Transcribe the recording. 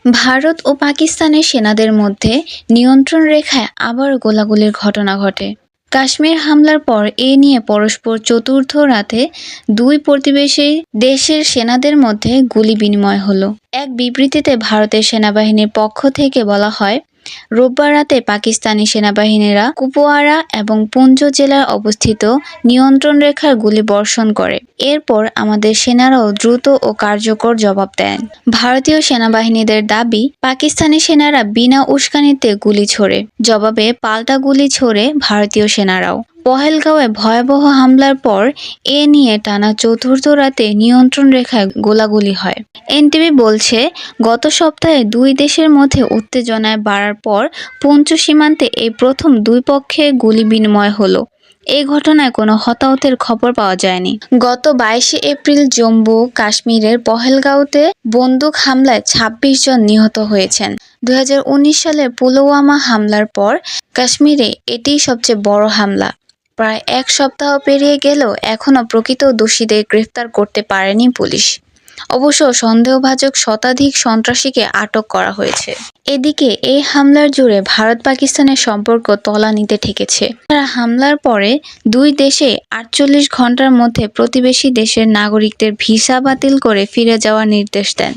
ভারত ও পাকিস্তানের সেনাদের মধ্যে নিয়ন্ত্রণ রেখায় আবার গোলাগুলির ঘটনা ঘটে। কাশ্মীর হামলার পর এ নিয়ে পরস্পর চতুর্থ রাতে দুই প্রতিবেশী দেশের সেনাদের মধ্যে গুলি বিনিময় হলো। এক বিবৃতিতে ভারতের সেনাবাহিনীর পক্ষ থেকে বলা হয়, রোববার রাতে পাকিস্তানি সেনাবাহিনীরা কুপওয়ারা এবং পুঞ্চ জেলায় অবস্থিত নিয়ন্ত্রণ রেখার গুলি বর্ষণ করে। এরপর আমাদের সেনারাও দ্রুত ও কার্যকর জবাব দেন। ভারতীয় সেনাবাহিনীদের দাবি, পাকিস্তানি সেনারা বিনা উস্কানিতে গুলি ছোড়ে। জবাবে পাল্টা গুলি ছোড়ে ভারতীয় সেনারাও। পহেলগাঁওয়ে ভয়াবহ হামলার পর এ নিয়ে টানা চতুর্থ রাতে নিয়ন্ত্রণ রেখায় গোলাগুলি হয়। এনটিভি বলছে, গত সপ্তাহে দুই দেশের মধ্যে উত্তেজনায় বাড়ার পর পুঞ্চ সীমান্তে এই প্রথম দুই পক্ষে গুলি বিনিময় হলো। এই ঘটনায় কোনো হতাহতের খবর পাওয়া যায়নি। গত 22 এপ্রিল জম্মু কাশ্মীরের পহেলগাঁওতে বন্দুক হামলায় 26 জন নিহত হয়েছেন। 2019 সালে পুলওয়ামা হামলার পর কাশ্মীরে এটিই সবচেয়ে বড় হামলা। প্রায় এক সপ্তাহ পেরিয়ে গেলেও এখনও প্রকৃত দোষীদের গ্রেফতার করতে পারেনি পুলিশ। অবশ্য সন্দেহভাজন শতাধিক সন্ত্রাসীকে আটক করা হয়েছে। এদিকে এই হামলার জুড়ে ভারত পাকিস্তানের সম্পর্ক তলানিতে ঠেকেছে। তারা হামলার পরে দুই দেশে 48 ঘণ্টার মধ্যে প্রতিবেশী দেশের নাগরিকদের ভিসা বাতিল করে ফিরে যাওয়ার নির্দেশ দেন।